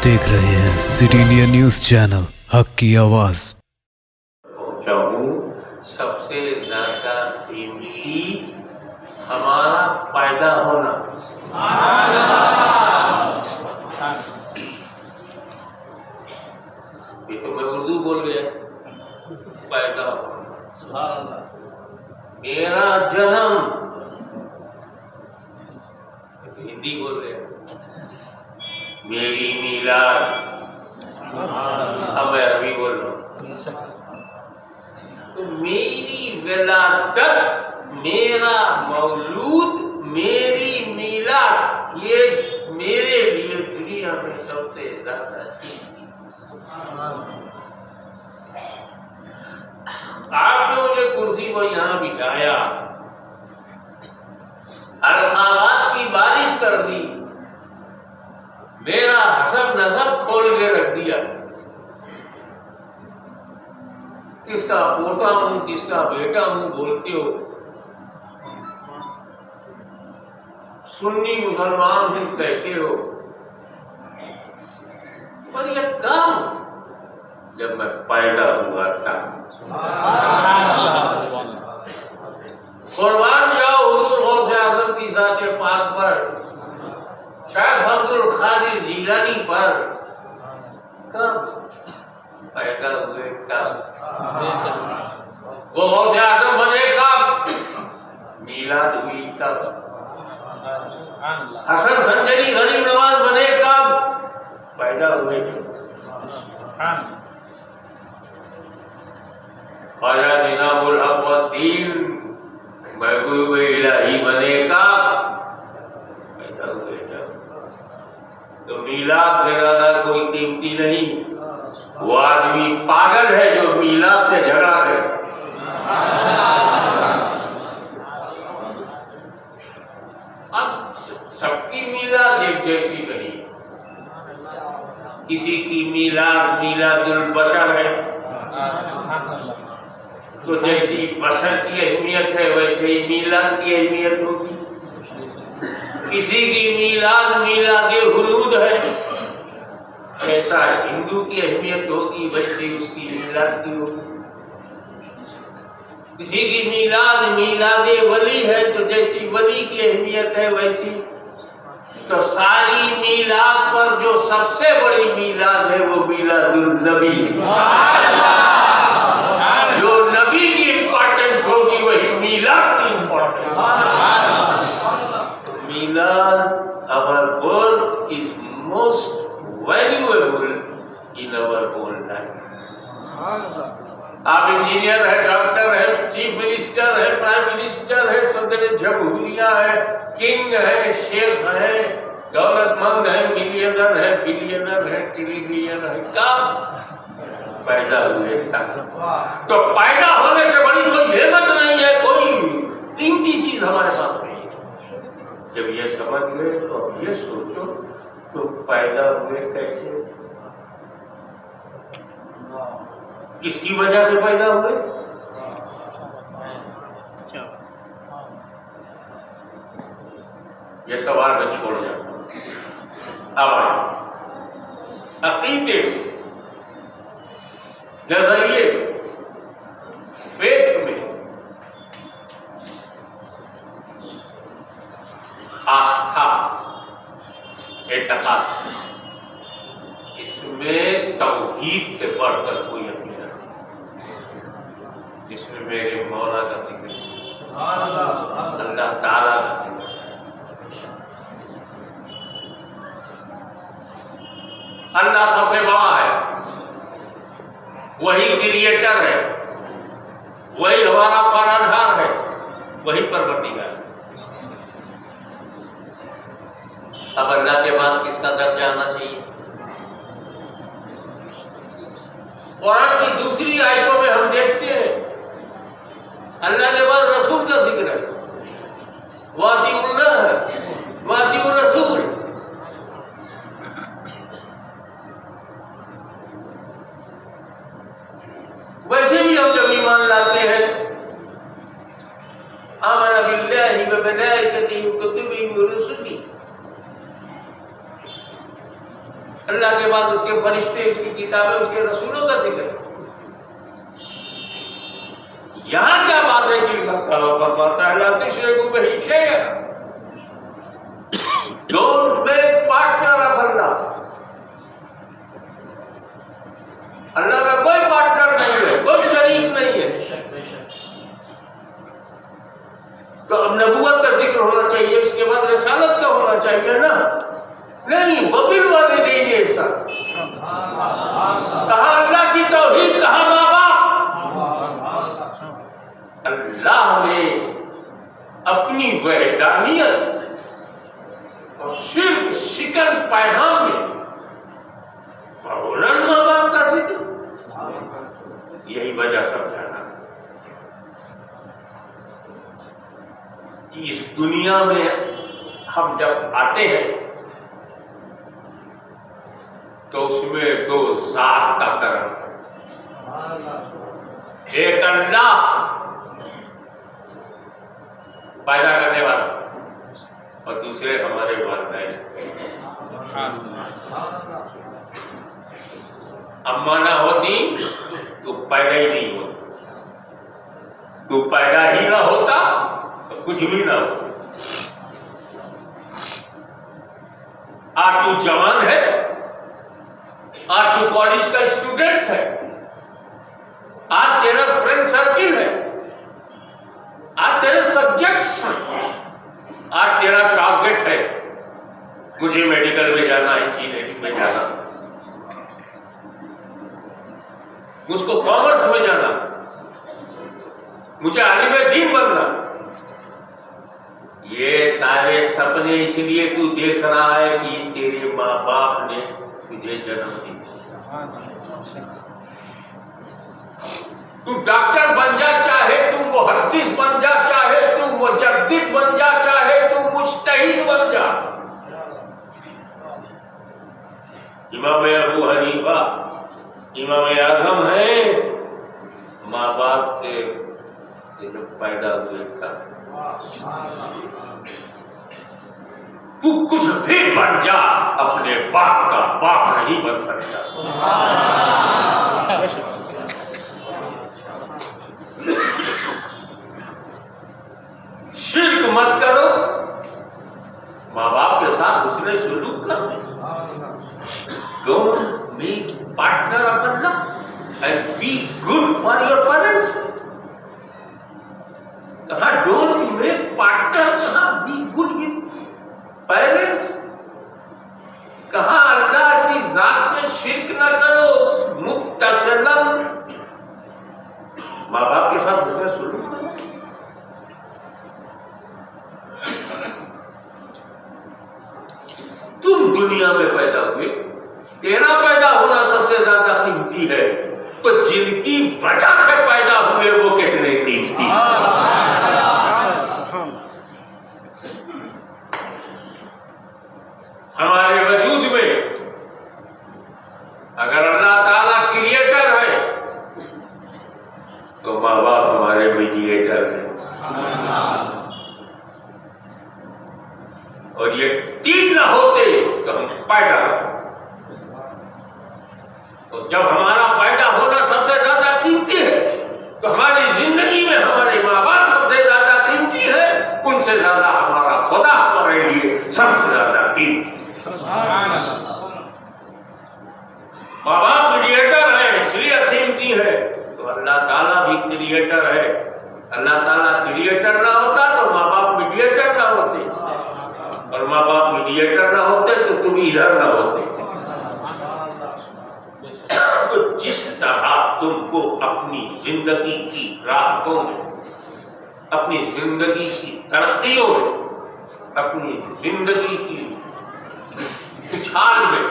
دیکھ رہے ہیں سٹی انڈیا نیوز چینل، حق کی آواز۔ سب سے زیادہ قیمتی ہمارا پیدا ہونا۔ یہ تو میں اردو بول گیا، پیدا ہونا، میرا جنم، ہندی بول گیا، میری میلاد، اب میں عربی بول رہا ہوں۔ تو میری ولادت، میرا مولود، میری میلاد، یہ میرے لیے دنیا میں سب سے زیادہ آپ نے مجھے کرسی پر یہاں بٹھایا، الخابات کی بارش کر دی، میرا حسب نسب کھول کے رکھ دیا، کس کا پوتا ہوں کس کا بیٹا ہوں بولتے ہو، سنی مسلمان ہوں کہتے ہو، پر یہ کام جب میں پیدا ہوا تھا۔ قربان جاؤ حضور غوث اعظم کی ذات پاک پر، شیخ عبد القادر جیلانی پر، کب پیدا ہوئے، کب وہ غوث اعظم بنے، کب میلاد ہوئی، کب حسن سنجری غریب نواز بنے، کب پیدا ہوئے، خواجہ نظام الحق والدین محبوب الہی بنے، کب پیدا ہوئے، تو میلاد سے زیادہ کوئی قیمتی نہیں۔ وہ آدمی پاگل ہے جو میلاد سے جھگڑا کرے۔ اب سب کی میلاد ایک جیسی نہیں، کسی کی میلاد میلاد البشر ہے، تو جیسی بشر کی اہمیت ہے ویسے ہی میلاد کی اہمیت ہوگی۔ کسی کی میلاد میلاد خلود ہے، ایسا ہندو کی اہمیت ہوگی ویسے اس کی میلاد کی ہوگی۔ کسی کی میلاد میلاد ولی ہے، تو جیسی ولی کی اہمیت ہے ویسی، تو ساری میلاد پر جو سب سے بڑی میلاد ہے وہ میلاد النبی، جو نبی کی امپورٹنس ہوگی وہی میلاد کی امپورٹنس۔ میلاد our birth is most valuable in our whole life۔ آپ انجینئر ہے، ڈاکٹر ہے، چیف منسٹر ہے، پرائم منسٹر ہے، صدر جمہوریہ ہے، کنگ ہے، شیخ ہے، دولت مند ہے، ملینر ہے، بلینر ہے، ٹریلینر ہے، کب پیدا ہوئے تھا۔ تو پیدا ہونے سے بڑی کوئی نعمت نہیں ہے، کوئی قیمتی چیز ہمارے پاس نہیں ہے۔ جب یہ سمجھ گئے تو اب یہ سوچو تو پیدا ہوئے کیسے، کس کی وجہ سے پیدا ہوئے؟ یہ سوال میں چھوڑ جاتا ہوں۔ اب آئے عقیدے نظریے فیتھ میں، آستھا اعتقاد، اس میں توحید سے بڑھ کر کوئی عقیدہ نہیں، جس میں میرے مولا کا ذکر ہے، اللہ تعالیٰ کا ذکر ہے۔ اللہ سب سے بڑا ہے، وہی کریٹر ہے، وہی ہمارا پالنہار ہے، وہی پروردگار ہے۔ اب اللہ کے بعد کس کا درجہ آنا چاہیے؟ قرآن کی دوسری آیتوں میں ہم دیکھتے ہیں اللہ کے بعد رسول کا ذکر ہے، وَأَطِیعُوا اللَّهَ وَأَطِیعُوا الرَّسُولَ۔ ویسے بھی ہم جب ایمان لاتے ہیں، آمن باللہ وملائکتہ وکتبہ ورسلہ، اللہ کے بعد اس کے فرشتے، اس کی کتابیں، اس کے رسولوں کا ذکر ہے۔ یہاں کیا بات ہے کہ اللہ فرماتا ہے لا تشرکوا بہ شیئا، ڈونٹ میک پارٹنر آف اللہ۔ اللہ کا کوئی پارٹنر نہیں ہے، کوئی شریک نہیں ہے۔ تو اب نبوت کا ذکر ہونا چاہیے، اس کے بعد رسالت کا ہونا چاہیے نا، نہیں وبالوالدین احسانا۔ کہاں اللہ کی توحید، کہاں ماں باپ۔ اللہ نے اپنی وحدانیت اور شرک شکن پیغام میں فوراً ماں باپ کا ذکر، یہی وجہ سمجھانا کہ اس دنیا میں ہم جب آتے ہیں تو اس میں دو ذات کا کرم ہے، ایک اللہ پیدا کرنے والا اور دوسرے ہمارے والدین۔ اماں نہ ہوتی تو پیدا ہی نہیں ہوتا، تو پیدا ہی نہ ہوتا تو کچھ بھی نہ ہوتا۔ آج تو جوان ہے، آج تو کالج کا اسٹوڈنٹ ہے، آج تیرا فرینڈ سرکل ہے، آج تیرے سبجیکٹس ہیں، آج تیرا ٹارگیٹ ہے مجھے میڈیکل میں جانا، انجینئرنگ میں جانا، مجھ کو کامرس میں جانا، مجھے عالم دین بننا۔ یہ سارے سپنے اس لیے تو دیکھ رہا ہے کہ تیرے ماں باپ نے تجھے جنم دیا۔ تو ڈاکٹر بن جا، چاہے تو محدث بن جا، چاہے تو مجدد بن جا، چاہے تو مجتہد بن جا۔ امام ابو حنیفہ امام اعظم ہے، ماں باپ کے جب پیدا ہوئے تھا۔ تو کچھ بھی بن جا، اپنے باپ کا باپ نہیں بن سکتا۔ شرک مت کرو، ماں باپ کے ساتھ حسن سلوک کرو۔ Don't make partner of Allah and be good for your parents. کہاں don't make partner، کہاں be good with parents، کہاں اللہ کی ذات میں شرک نہ کرو، متصلاً ماں باپ کے ساتھ حسن سلوک کرو۔ تم دنیا میں پیدا ہوئے، تیرا پیدا ہونا سب سے زیادہ قیمتی ہے، تو جن کی وجہ سے پیدا ہوئے وہ کتنے قیمتی ہیں۔ ہمارے وجود میں اگر اللہ تعالیٰ کریٹر ہے تو ماں باپ ہمارے میڈیٹر ہیں، اور یہ تین نہ ہوتے تو ہم پیدا ہوتے۔ تو جب ہمارا پیدا ہونا سب سے زیادہ قیمتی ہے تو ہماری زندگی میں ہمارے ماں باپ سب سے زیادہ قیمتی ہے، ان سے زیادہ ہمارا خدا ہمارے لیے سب سے زیادہ قیمتی ہے۔ ماں باپ کریٹر ہے اس لیے قیمتی ہے، تو اللہ تعالیٰ بھی کریٹر ہے۔ اللہ تعالیٰ کریٹر نہ ہوتا تو ماں باپ میڈیٹر نہ ہوتے، اور ماں باپ میڈیٹر نہ ہوتے تو تم ادھر نہ ہوتے۔ تو جس طرح تم کو اپنی زندگی کی راحتوں میں، اپنی زندگی کی ترقیوں میں، اپنی زندگی کی اچھال میں،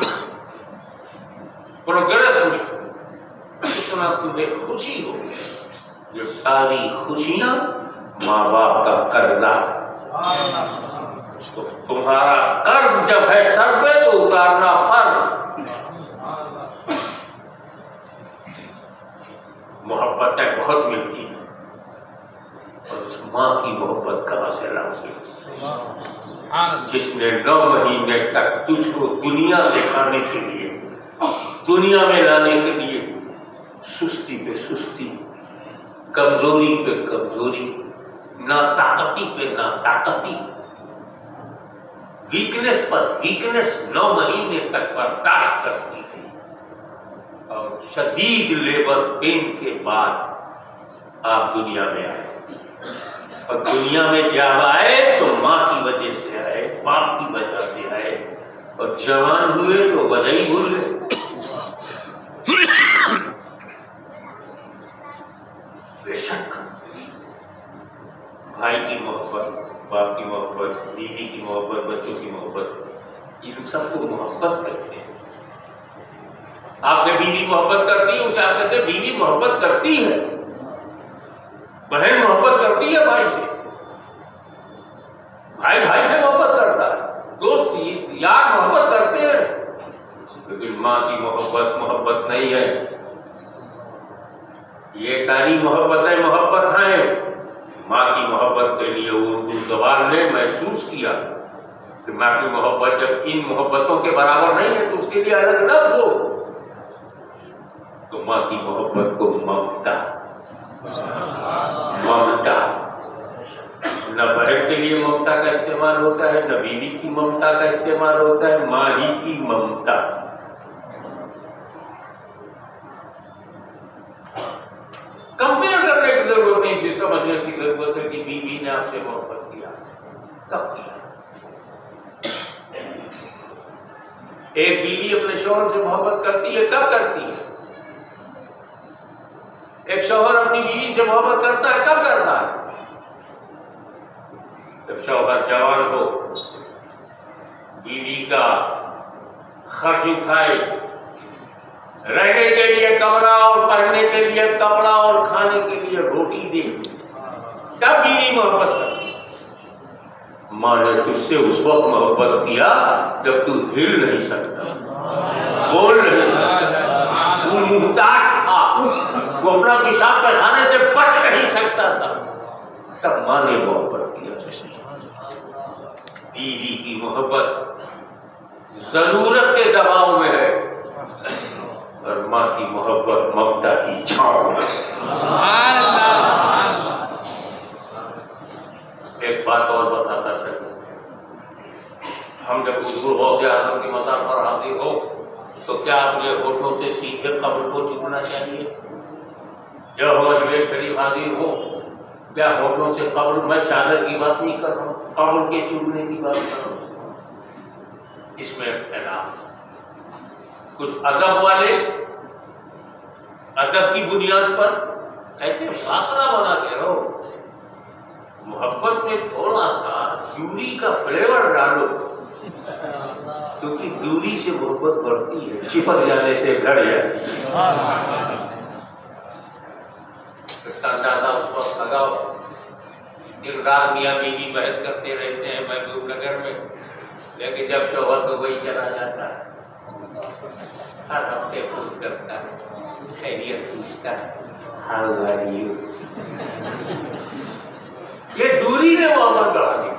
پروگرس میں اتنا تمہیں خوشی ہو، یہ ساری خوشیاں ماں باپ کا قرضہ ہے۔ تو تمہارا قرض جب ہے سر پہ تو اتارنا فرض۔ محبتیں بہت ملتی ہیں، اور اس ماں کی محبت کہاں سے لاؤ گے جس نے 9 مہینے تک تجھ کو دنیا سکھانے کے لیے، دنیا میں لانے کے لیے سستی پہ سستی، کمزوری پہ کمزوری، ناطاقتی پہ ناطاقتی، ویکنس پر ویکنس 9 مہینے تک برداشت کرتی ہے، اور شدید لیبر پین کے بعد آپ دنیا میں آئے، اور دنیا میں جب آئے تو ماں کی وجہ سے آئے، باپ کی وجہ سے آئے، اور جوان ہوئے تو وجہ ہی بھول گئے۔ بے شک بھائی کی محبت، باپ کی محبت، بیوی کی محبت، بچوں کی محبت، ان سب کو محبت کہتے ہیں۔ آپ سے بیوی محبت کرتی ہے، اسے آپ کہتے ہیں بیوی محبت کرتی ہے، بہن محبت کرتی ہے بھائی سے، بھائی بھائی سے محبت کرتا ہے، دوست یار محبت کرتے ہیں، لیکن ماں کی محبت محبت نہیں ہے۔ یہ ساری محبتیں محبت ہیں، ماں کی محبت کے لیے اردو زبان نے محسوس کیا کہ ماں کی محبت جب ان محبتوں کے برابر نہیں ہے تو اس کے لیے الگ لفظ ہو، تو ماں کی محبت کو ممتا، ممتا، نہ بہن کے لیے ممتا کا استعمال ہوتا ہے، نہ بیوی کی ممتا کا استعمال ہوتا ہے، ماں ہی کی ممتا۔ کمپیئر کرنے کی ضرورت نہیں، اسے سمجھنے کی ضرورت ہے کہ بیوی نے آپ سے محبت کیا، کب کیا؟ ایک بیوی اپنے شوہر سے محبت کرتی ہے، کب کرتی ہے؟ ایک شوہر اپنی بیوی سے محبت کرتا ہے، کب کرتا ہے؟ جب شوہر جوان ہو، بیوی کا خرچ اٹھائے، رہنے کے لیے کمرہ اور پہننے کے لیے کپڑا اور کھانے کے لیے روٹی دے، تب بیوی محبت کرتی ہے۔ ماں نے تجھ سے اس وقت محبت کیا جب تو ہل نہیں سکتا، بول نہیں سکتا، وہ محتاج تھا، وہ اپنا پیشاب پیخانے سے بچ نہیں سکتا تھا، تب ماں نے محبت کیا۔ بیوی کی محبت ضرورت کے دباؤ میں ہے، اور ماں کی محبت ممتا کی چھاؤں میں۔ ایک بات اور بتاتا چلوں، ہم جب حضور غوث اعظم کی مزار پر حاضر ہو تو کیا اپنے ہونٹوں سے سیدھے قبر کو چومنا چاہیے؟ جب ہم اجمیر شریف حاضر ہو کیا ہونٹوں سے قبر، میں چادر کی بات نہیں کر رہا ہوں، قبر کے چومنے کی بات کر رہا ہوں، اس میں اختلاف۔ کچھ ادب والے ادب کی بنیاد پر کہتے فاصلہ بنا کے رہو، محبت میں تھوڑا سا دوری کا فلیور ڈالو، کیونکہ دوری سے محبت بڑھتی ہے، چپک جانے سے گھٹ جاتی ہے۔ اس کا اندازہ اس وقت لگاؤ، دن رات میاں بیوی بحث کرتے رہتے ہیں محبوب نگر میں، لیکن جب شوہر تو وہی چلا جاتا ہے، ہر ہفتے فون کرتا ہے، خیریت پوچھتا ہے، ہاؤ آر یو۔ یہ دوری نے محبت بڑھا دی۔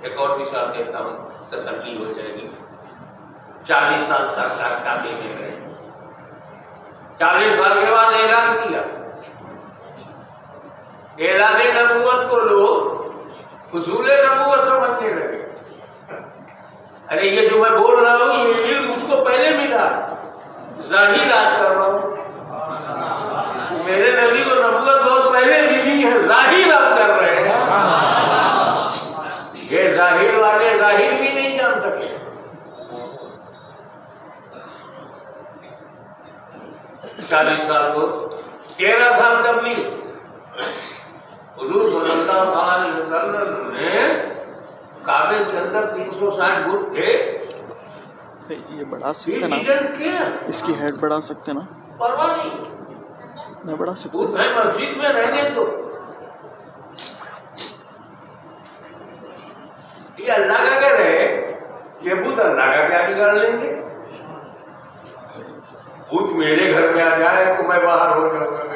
ایک اور مثال دیتا ہوں، تسلی ہو جائے گی۔ 40 سال سرکار کعبے میں رہے، 40 سال کے بعد اعلان کیا، اعلان نبوت کو لوگ حصول نبوت سمجھنے لگے۔ ارے یہ جو میں بول رہا ہوں یہ علم مجھ کو پہلے ملا، ظاہر آج کر رہا ہوں، میرے نبی کو نبوت بہت پہلے ملی ہے، ظاہر آپ کر رہے ہیں۔ یہ ظاہر والے ظاہر بھی نہیں جان سکے۔ 40 سال کو 13 سال تبلیغ، حضور صلی اللہ علیہ وسلم نے کعبے کے اندر 360 بت تھے، یہ بڑھا سکتے نا، اس کی ہیڈ بڑھا سکتے نا، پرواہ نہیں، نہیں بڑھا سکتے، بت ہے مسجد میں رہنے دو، یہ اللہ کا گھر ہے، یہ بت اللہ کا کیا بگاڑ لیں گے؟ بت میرے گھر میں آ جائے تو میں باہر ہو جاؤں گا،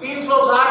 360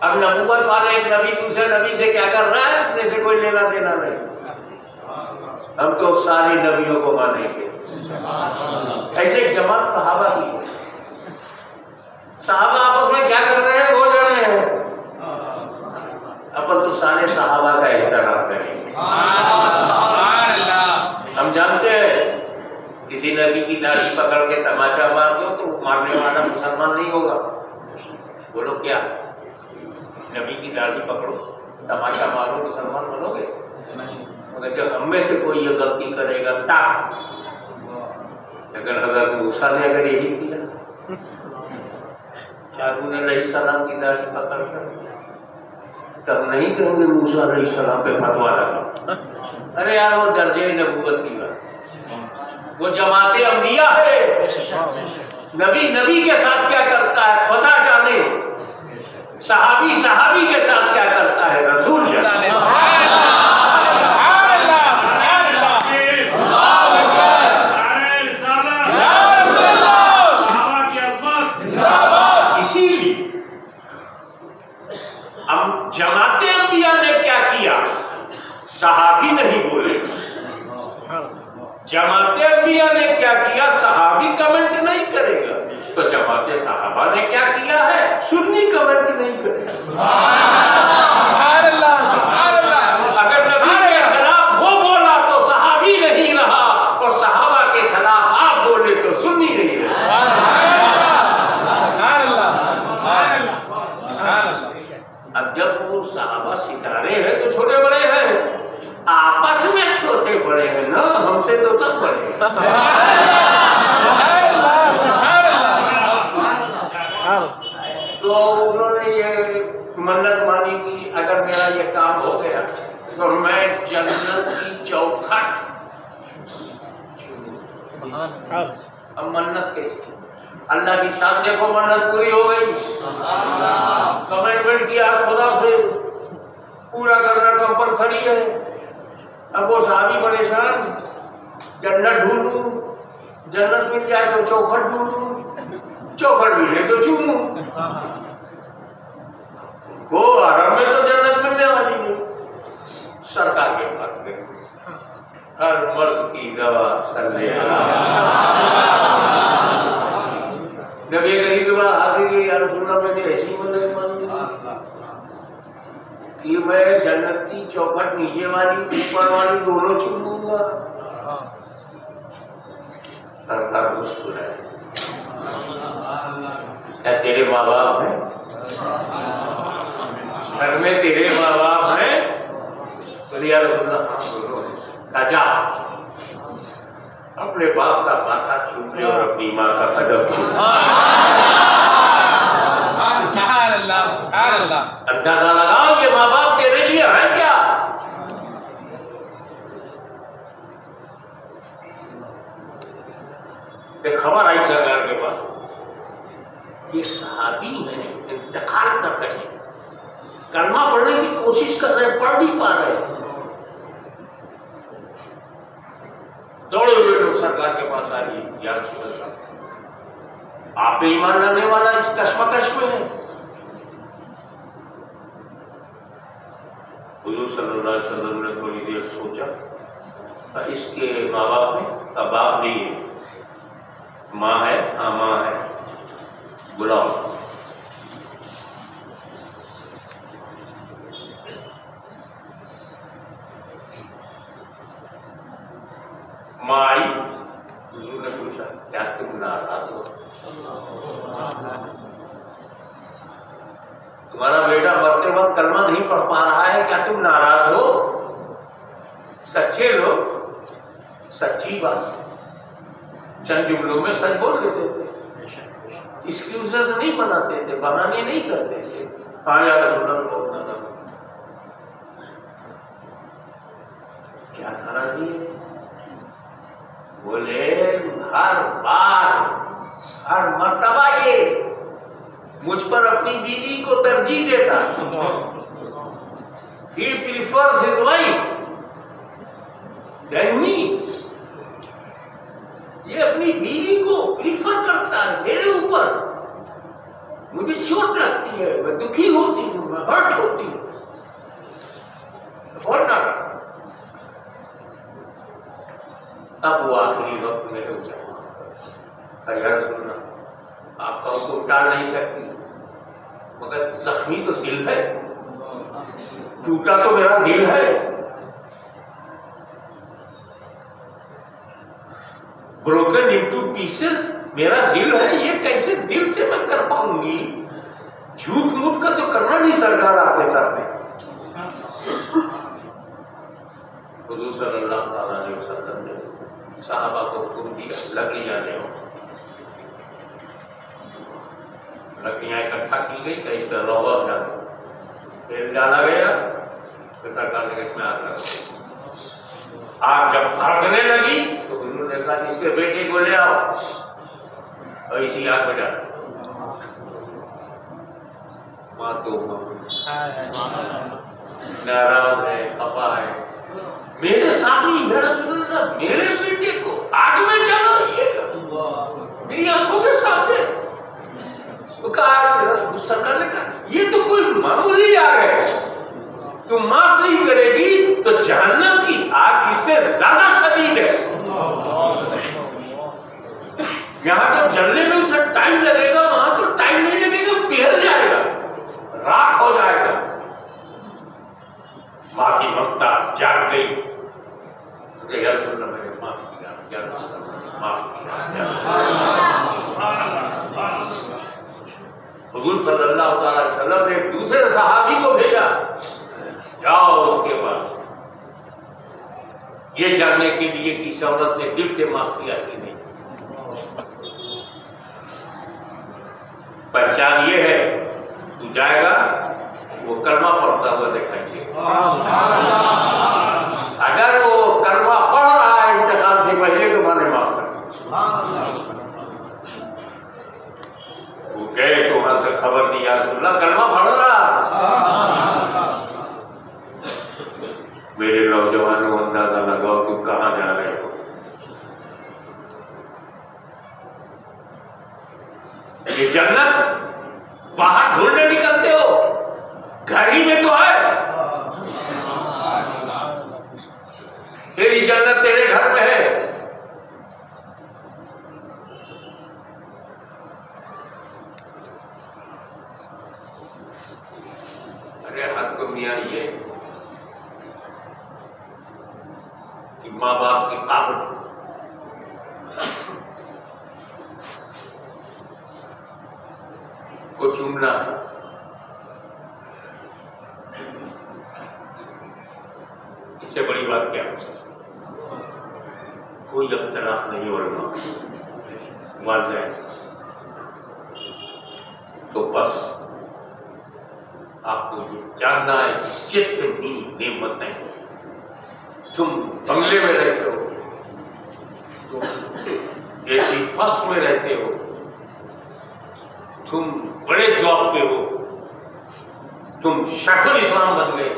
اب نبوت والے ایک نبی دوسرے نبی سے کیا کر رہا ہے؟ اپنے سے کوئی لینا دینا نہیں. ہم تو سارے نبیوں کو مانیں گے. ایسے ایک جماعت صحابہ کی ہے. صحابہ آپس میں کیا کر رہے ہیں؟ وہ لڑ رہے ہیں. اپن تو سارے صحابہ کا احترام کریں گے. ہم جانتے ہیں کسی نبی کی داڑھی پکڑ کے تماچا مار دو تو مارنے والا مسلمان نہیں ہوگا. بولو کیا؟ نبی کی داڑھی پکڑو تماچا مارو مسلمان بنو گے؟ مگر جب ہم میں سے کوئی یہ غلطی کرے گا تا اگر حضرت موسیٰ نے اگر یہی کیا ہارون علیہ السلام کی داڑھی پکڑ کر تب نہیں کہیں گے موسیٰ علیہ السلام پہ فتویٰ لگا. ارے یار وہ درجہ نبوت کی بات، وہ جماعت انبیاء ہے. نبی کے ساتھ کیا کرتا ہے خدا جانے، صحابی کے ساتھ کیا کرتا ہے رسول جانے. اسی لیے جماعت انبیاء نے کیا کیا؟ صحابی نہیں بولے. جماعت انبیاء نے کیا کیا؟ صحابی کمنٹ نہیں کرے گا. تو جماعت صحابہ نے کیا کیا ہے؟ سنی کمنٹ نہیں کرے گا. اگر نبی کے خلاف وہ بولا تو صحابی نہیں رہا، اور صحابہ کے خلاف آپ بولے تو سنی نہیں رہا. اب جب وہ صحابہ ستارے ہیں تو چھوٹے بڑے ہیں، آپس میں چھوٹے بڑے ہیں نا، ہم سے تو سب بڑے ہیں. تو انہوں نے یہ منت مانی تھی اگر میرا یہ کام ہو گیا تو میں جنت کی چوکھٹ. اب منت کیسی؟ اللہ کی شان دیکھو، منت پوری ہو گئی. کمٹمنٹ کیا خدا سے، پورا کرنا کمپلسری ہے. اب وہ صحابی پریشان، جنت ڈھونڈوں، جنت مل جائے تو چوکھٹ ڈھونڈوں، چوکھٹ ملے تو چوموں. وہ عرب میں تو جنت ملنے والی نہیں. سرکار کے پاس گئے، ہر مرض کی دوا صلی نبی کریم کے بعد آ گئی یا رسول اللہ میں نے ایسی منت مانگی کہ میں جنت کی چوکھٹ نیچے والی اوپر والی دونوں چوموں گا. سرکار مسکرائے، کیا تیرے ماں باپ ہیں؟ گھر میں تیرے ماں باپ ہیں؟ بولے یا رسول اللہ. کہا جا اپنے باپ کا ماتھا چوم لے اور اپنی ماں کا قدم چوم. اندازہ لگاؤ کہ ماں باپ تیرے لیے ہیں کیا؟ ایک خبر آئی سرکار کے پاس، ایک صحابی ہیں انتقال کر رہے ہیں، کلمہ پڑھنے کی کوشش کر رہے ہیں، پڑھ نہیں پا رہے. دوڑے ہوئے لوگ سرکار کے پاس آ رہی، یا رسول اللہ آپ پہ ایمان لانے والا اس کشمکش میں ہے. حضور صلی اللہ علیہ وسلم نے تھوڑی دیر سوچا، اس کے ماں باپ ہیں؟ باپ نہیں ہے، ماں ہے؟ ہاں ماں ہے. بلاؤ. ماں آئی، حضور نے پوچھا کیا تم ناراض ہو؟ تمہارا بیٹا مرتے وقت کلمہ نہیں پڑھ پا رہا ہے، کیا تم ناراض ہو؟ سچے لوگ سچی بات چند جملوں میں سچ بول دیتے تھے، ایکسکیوزز نہیں بناتے تھے، بہانے نہیں کرتے تھے. ہاں یا رسول اللہ کیا ناراضی ہے؟ بولے ہر بار ہر مرتبہ یہ مجھ پر اپنی بیوی کو ترجیح دیتا ہے. He prefers his wife than me. یہ اپنی بیوی کو پریفر کرتا ہے میرے اوپر. مجھے چوٹ لگتی ہے، میں دکھی ہوتی ہوں، میں ہرٹ ہوتی ہوں، اور نہ اب وہ آخری وقت میں رک جاؤں یا رسول اللہ آپ کا تو ٹال نہیں سکتی، مگر زخمی تو دل ہے، ٹوٹا تو میرا دل ہے، بروکن انٹو پیسز میرا دل ہے، یہ کیسے دل سے میں کر پاؤں گی؟ جھوٹ موٹ کا تو کرنا نہیں سرکار آپ کے سامنے۔ حضور صلی اللہ علیہ وسلم نے صحابہ کو حکم دیا لکڑی جانے ہو، لکڑیاں اکٹھا کی گئی کہ اس پہ روغن ڈالو، تیل ڈالا گیا تو سرکار نے اس میں آگ لگا، آگ جب بھڑکنے لگی تو انہوں نے کہا اس کے بیٹے کو لے آؤ اور اسی آگ میں ڈالو۔ ماں تو ناراض ہے، خفا ہے، میرے سامنے یا رسول اللہ میرے بیٹے کو آگ میں جلاؤ، میری آنکھوں کے سامنے۔ تو کہا سرکار نے کہا یہ تو کوئی معمولی آگ ہے، تم معاف نہیں کرے گی تو جہنم کی آگ اس سے زیادہ شدید ہے، یہاں تو جلنے میں اسے ٹائم لگے گا، وہاں تو ٹائم نہیں لگے گا، پگھل جائے گا، راکھ ہو جائے گا۔ ماں کی ممتا جاگ گئی، یا رسول اللہ میں نے معاف کیا، یا رسول اللہ میں نے معاف کیا۔ حضور صلی اللہ تعالی علیہ وسلم نے ایک دوسرے صحابی کو بھیجا، جاؤ اس کے بعد یہ جاننے کے لیے کہ اس عورت نے دل سے معاف کیا کہ نہیں۔ پہچان یہ ہے تو جائے گا وہ کلمہ پڑھتا ہوا دکھائیں گے، اگر وہ کلمہ پڑھ رہا ہے انتقال سے پہلے تو میں نے معاف کر دیا۔ وہ گئے تو وہاں سے خبر دی یا رسول اللہ کلمہ پڑھ رہا، میرے نوجوانوں اندازہ لگاؤ تم کہاں جا رہے ہو؟ یہ جنت باہر ڈھونڈنے نکلتے ہو، گھر ہی میں تو ہے، تیری جنت تیرے گھر میں ہے۔ ارے حد تو میاں یہ کہ ماں باپ کی قابل کو چومنا، اس سے بڑی بات کیا ہو سکتی؟ کوئی اختلاف نہیں ہو رہا، والدین تو بس آپ کو یہ جاننا ہے کہ جتنی نعمتیں تم بنگلے میں رہتے ہو، تم ایسی فرسٹ میں رہتے ہو، تم بڑے جاب پہ ہو، تم شیخ الاسلام بن گئے،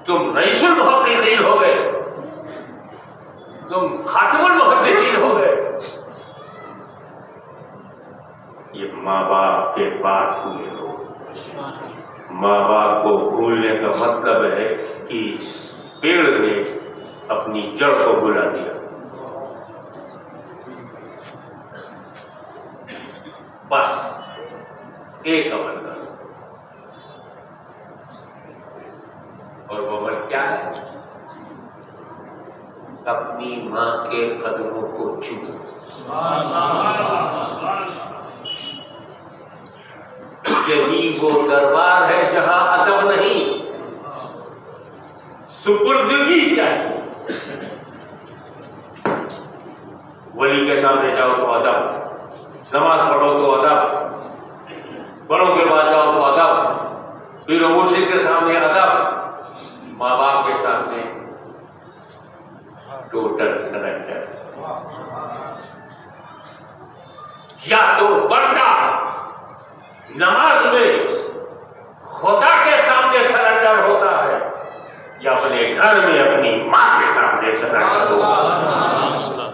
تم رئیس المحققین ہو گئے، تم خاتم المحدثین ہو گئے، یہ ماں باپ کے بعد ہوئے ہو۔ ماں باپ کو بھولنے کا مطلب ہے کہ پیڑ نے اپنی جڑ کو بھلا دیا۔ بس ایک عمل کرو، اور وہ عمل کیا ہے؟ اپنی ماں کے قدموں کو چومو۔ یہی وہ دربار ہے جہاں ادب نہیں، سپردگی چاہیے۔ ولی کے سامنے جاؤ تو ادب، نماز پڑھو تو ادب، بڑوں کے بعد جاؤ تو ادب، پیر و مرشد کے سامنے ادب، ماں باپ کے سامنے ٹوٹل سرنڈر۔ یا تو بندہ نماز میں خدا کے سامنے سرنڈر ہوتا ہے، یا اپنے گھر میں اپنی ماں کے سامنے سرنڈر ہوتا ہے۔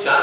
4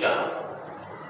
4।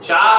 4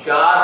4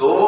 2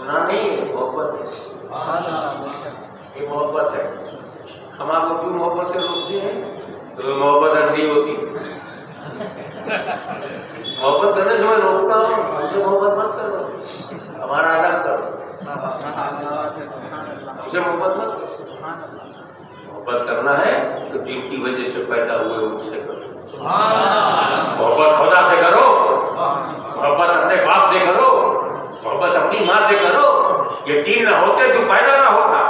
گناہ نہیں ہے، محبت ہے، یہ محبت ہے. ہم آپ کو کیوں محبت سے روکتے ہیں؟ تو محبت اندھی ہوتی ہے. محبت کرنے سے میں روکتا ہوں، ہم سے محبت مت کرو، ہمارا الگ کرو، ہم سے محبت مت کرو. محبت کرنا ہے تو جن کی وجہ سے پیدا ہوئے ان سے کرو. محبت خدا سے کرو، محبت اپنے باپ سے کرو، محبت اپنی ماں سے کرو. یہ تین نہ ہوتے تو پیدا نہ ہوتا.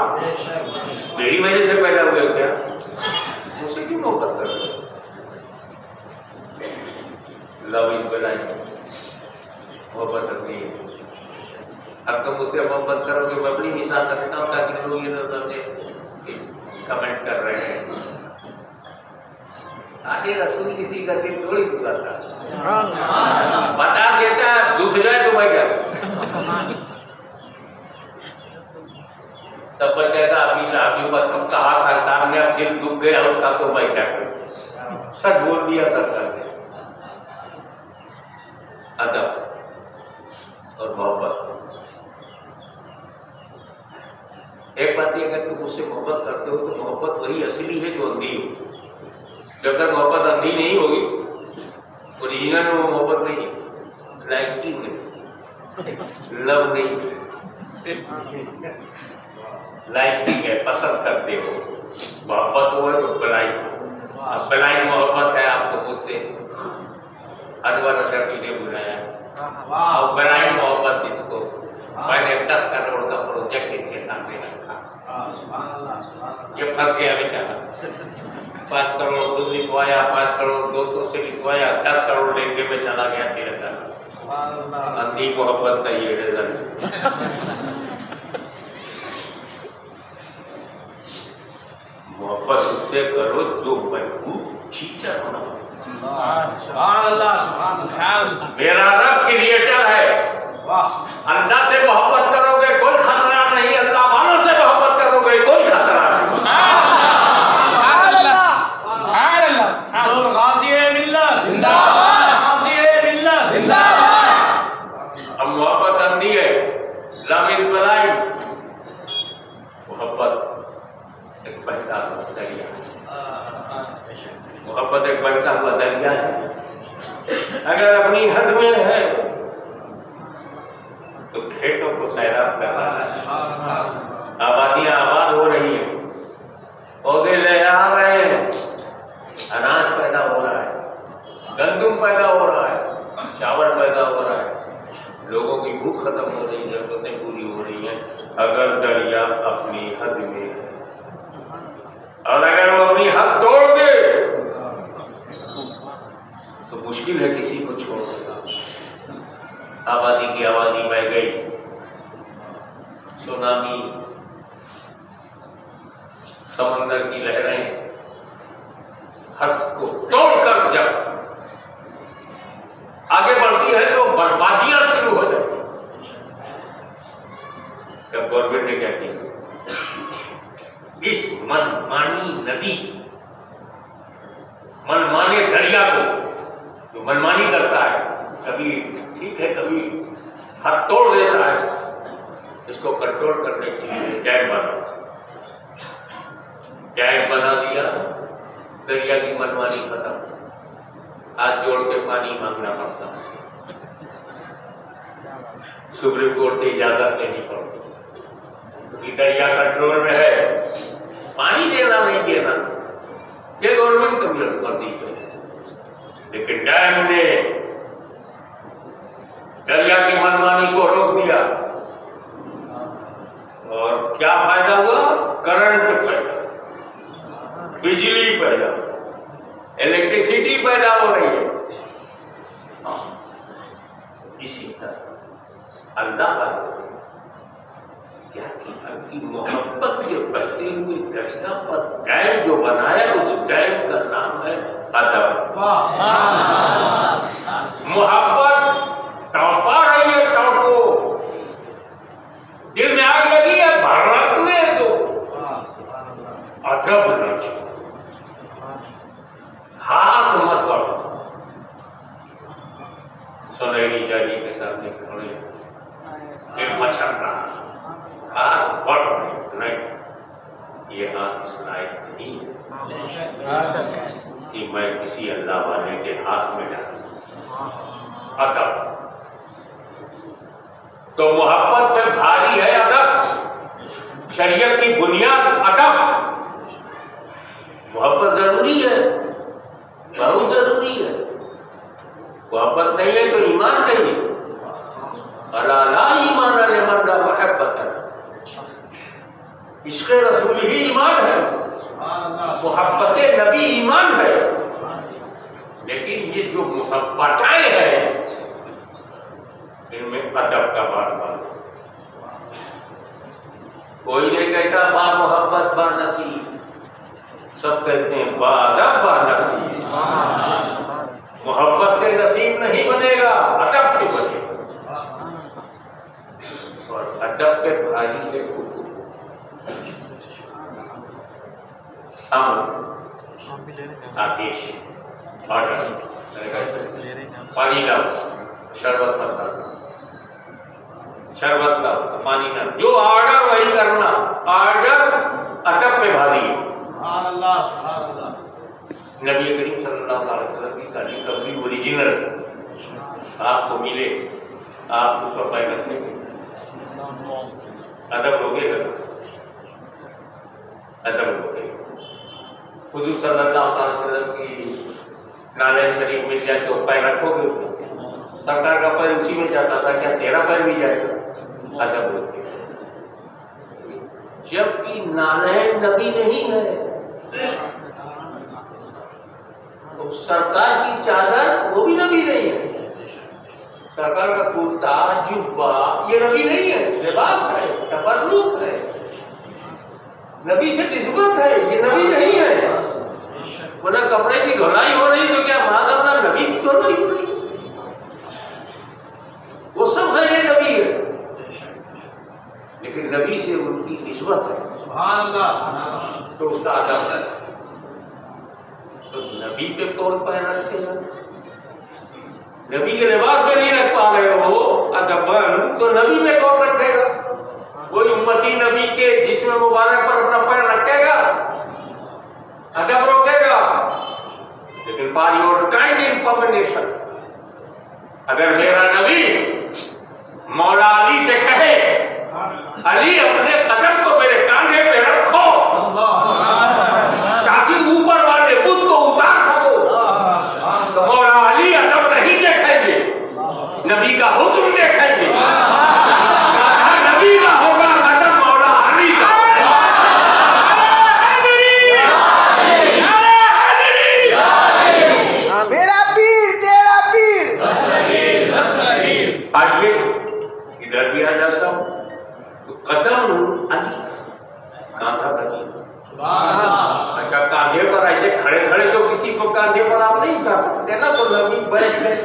میری وجہ سے پیدا ہوئے کیا؟ مجھ سے کیوں محبت کر رہے ہو؟ لو از بلائنڈ. محبت اپنی ہے. اب تم مجھ سے محبت کرو گے. میں اپنی مثال رکھتا ہوں تاکہ لوگ یہ نہ سمجھے کمنٹ کر رہے ہیں. آگے رسول کسی کا دل تھوڑی دکھاتا، بتا دیتا دکھ جائے تو میں کیا کروں. تب بچے گا ابھی تم کہا سرکار نے اب دل دکھ گیا اس کا تو میں کیا کروں. سچ بول دیا سرکار نے. ادب اور محبت. ایک بات یہ اگر تم مجھ سے محبت کرتے ہو تو محبت وہی اصلی ہے جو اندھی ہو. جب تک محبت اندھی نہیں ہوگی اوریجنل میں وہ محبت نہیں ہے. لائکنگ نہیں، لو نہیں، لائکنگ ہے، پسند کرتے ہو. محبت ہو تو بلائنڈ. اب بلائنڈ محبت ہے آپ کو مجھ سے. انور اشرفی نے بلایا. اور بلائنڈ محبت اس کو میں نے 10 کروڑ کا پروجیکٹ ان کے سامنے رکھا. یہ پھنس گیا بیچارہ. 5 کروڑ خود لکھوایا، 5 کروڑ 200 سے لکھوایا، 10 کروڑ لے کے میں چلا گیا تیرے. اندھی محبت کا یہ رزلٹ. محبت اس سے کرو جو محبوب ٹیچر ہونا. میرا رب کریٹر ہے. اللہ سے محبت کرو گے کوئی خطرہ نہیں، اللہ والوں سے محبت کرو گے کوئی خطرہ نہیں. اب محبت اندھی ہے. لو از بلائنڈ. محبت ایک بہتا ہوا دریا. محبت ایک بہتا ہوا دریا ہے. اگر اپنی حد میں ہے تو کھیتوں کو سیراب کر رہا ہے. آبادیاں آباد ہو رہی ہیں، پودے لے آ رہے ہیں، اناج پیدا ہو رہا ہے، گندم پیدا ہو رہا ہے، چاول پیدا ہو رہا ہے. لوگوں کی بھوک ختم ہو رہی ہے، ضرورتیں پوری ہو رہی ہیں. اگر دریا اپنی حد میں ہے اور اگر وہ اپنی حد توڑ دے تو مشکل ہے کسی کو چھوڑ سکا. آبادی کی آبادی بہ گئی. سونامی، سمندر کی لہریں حد کو توڑ کر جب آگے بڑھتی ہے تو بربادیاں شروع ہو جاتی. جب گورنمنٹ نے کیا کیا اس من مانی ندی، من مانے دریا کو جو منمانی کرتا ہے، کبھی ٹھیک ہے کبھی حد توڑ دیتا ہے، اس کو کنٹرول کرنے کے لیے ڈیم بنا دیا. دریا کی منمانی ختم. ہاتھ جوڑ کے پانی مانگنا پڑتا ہے. سپریم کورٹ سے اجازت لینی پڑتی. دریا کنٹرول میں ہے، پانی دینا نہیں دینا یہ گورنمنٹ کر دی ہے. لیکن ڈیم نے دریا کی منمانی کو روک دیا اور کیا فائدہ ہوا؟ کرنٹ پیدا، بجلی پیدا، الیکٹریسٹی پیدا ہو رہی ہے. اسی طرح اللہ کا کیا کی محبت کے بہتے ہوئے دریا پر ڈیم جو بنایا اس ڈیم کا نام ہے ادب. محبت تڑپا رہی ہے ٹوٹ کو، دل میں آگ لگی ہے بھڑکنے دو. ادب نہ چھوڑو، ہاتھ مت بڑھو. سنہری جالی کے سامنے کھڑے دل مچل رہا یہ ہاتھ اس لائق نہیں ہے کہ میں کسی اللہ والے کے ہاتھ میں ڈالوں. ادب تو محبت میں بھاری ہے ادب. شریعت کی بنیاد ادب. محبت ضروری ہے, بہت ضروری ہے. محبت نہیں ہے تو ایمان نہیں ہے. الا لا ایمان لمن لا محبت ہے. عشق رسول ہی ایمان ہے, محبت نبی ایمان ہے. لیکن یہ جو محبتیں ہیں ان میں ادب کا بار بار. کوئی نہیں کہتا با محبت با نصیب, سب کہتے ہیں با ادب با نصیب. محبت سے نصیب نہیں بنے گا, ادب سے بنے گا. اور ادب کے بھائی کے آتیش آرڈر پانی لاؤ, شربت مت ڈالنا, شربت لاؤ پانی نہ, جو آرڈر وہی کرنا. آرڈر ادب میں بھاری ہے. نبی کریم صلی اللہ علیہ وسلم کی تعلیم کبھی اوریجنل آپ کو ملے, آپ اس پر پائے رکھیں گے, ادب ہوگے گا, ادب ہوگے گا. حضور صلی اللہ علیہ وسلم کی نالین شریف مل جائے تو پیر رکھو گے اس میں. سرکار کا پیر اسی میں جاتا تھا, کیا تیرا پیر بھی جائے گا؟ ادب ہوتی ہے. جبکہ نالین نبی نہیں ہے, تو سرکار کی چادر وہ بھی نبی نہیں ہے. سرکار کا کرتا جبہ یہ نبی نہیں ہے, لباس ہے, تبرک ہے, نبی سے نسبت ہے, یہ نبی نہیں ہے. بولا کپڑے کی دھلائی ہو رہی تو کیا معاذ اللہ نبی کی دھلائی ہو رہی؟ وہ سب ہے, یہ نبی ہے, لیکن نبی سے ان کی نسبت ہے. سبحان اللہ. تو اس کا ادب ہے. تو نبی پہ کون پیر رکھتے ہیں؟ نبی کے لباس پہ نہیں رکھ پا رہے ہو ادبن, تو نبی میں کون رکھے گا؟ کوئی امتی نبی کے جسم مبارک پر اپنا پیر رکھے گا, ادب روکے گا. لیکن فار یور کائنڈ انفارمیشن, اگر میرا نبی مولا علی سے کہے علی اپنے قدم کو میرے کاندھے پہ رکھو تاکہ اوپر والے بت کو اتار سکو, تو مولا علی ادب نہیں دیکھیں گے, نبی کا حکم دیکھیں گے. نبی کا ہوگا ادب, مولا علی کا. میرا پیر تیرا پیر. آئیے ادھر بھی آ جاتا ہوں. تو قدم علی, کاندھا بنی. اچھا کاندھے پر ایسے کھڑے کھڑے تو کسی کو کاندھے پر آپ نہیں اٹھا سکتے نا, تو نبی بیٹھ گئے.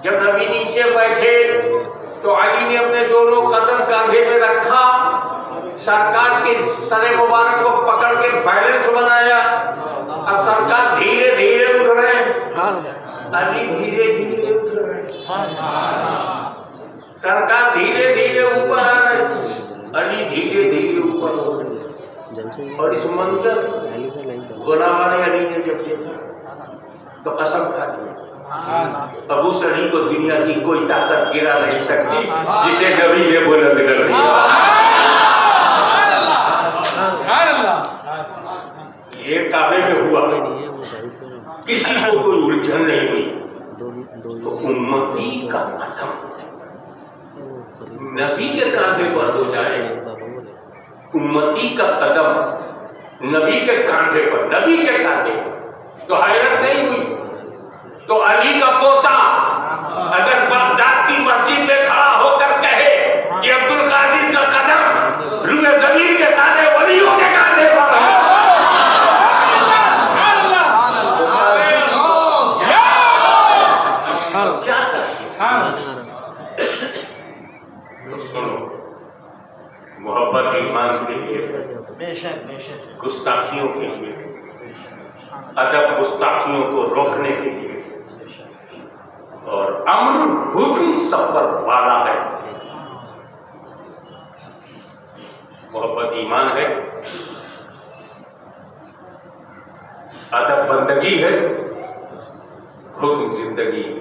جب نبی نیچے بیٹھے تو علی نے اپنے دونوں قدم کاندھے پہ رکھا, سرکار کے سر مبارک کو پکڑ کے بیلنس بنایا. اب سرکار دھیرے دھیرے اٹھ رہے ہیں, علی دھیرے دھیرے اٹھ رہے ہیں. سرکار دھیرے دھیرے اوپر آ رہے ہیں, علی دھیرے دھیرے اوپر ہو رہے ہیں. اور اس منظر غلام علی نے جب دیکھا تو قسم کھا لیا, ابو سعید کو دنیا کی کوئی طاقت گرا نہیں سکتی جسے نبی نے بلند کر دیا. یہ کعبے میں ہوا, کسی کو کوئی الجھن نہیں ہوئی. تو امتی کا قدم نبی کے کاندھے پر ہو جائے, امتی کا قدم نبی کے کاندھے پر, نبی کے کاندھے پر, تو حیرت نہیں ہوئی. تو علی کا پوتا اگر بغداد کی مسجد میں کھڑا ہو کر کہے کہ عبد القادر کا قدم روح زمین کے سارے ولیوں کے کاندھے پر ہے, کیا تو سنو, محبت ایمان کے لیے, گستاخیوں کے لیے, ادب گستاخیوں کو روکنے کے لیے, اور امن حکم سب پر والا ہے. محبت ایمان ہے, ادب بندگی ہے، حکم زندگی ہے۔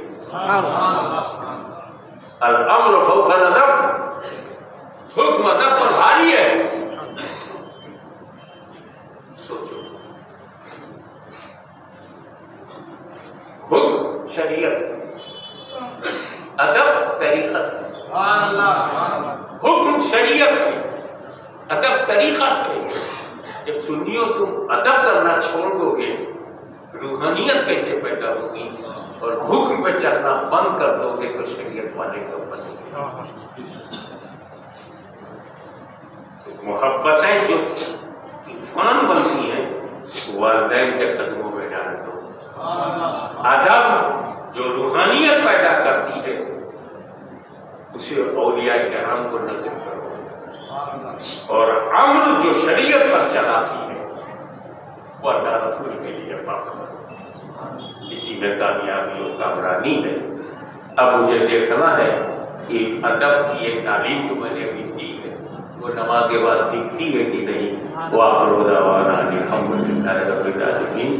الامر فوق الادب، حکم ادب پر بھاری ہے۔ سوچو، حکم شریعت، ادب طریقت، حکم شریعت ہے، ادب طریقت ہے۔ جب سنیو تم ادب کرنا چھوڑ دو گے، روحانیت کیسے پیدا ہوگی؟ اور حکم پہ چلنا بند کر دو گے تو شریعت والے کو محبتیں جو طوفان بنتی ہیں والدین کے قدموں میں ڈال دو۔ ادب جو روحانیت پیدا کرتی ہے اسے اولیاء کرام کو نصب کرو، اور امر جو شریعت پر چلاتی ہے وہ اللہ رسول کے لیے پاک۔ اسی میں کامیابی اور کامرانی ہے۔ اب مجھے دیکھنا ہے کہ ادب کی ایک تعلیم جو میں نے ابھی دی ہے وہ نماز کے بعد دکھتی ہے کہ نہیں۔ وآخر دعوانا الحمد للہ رب العالمین۔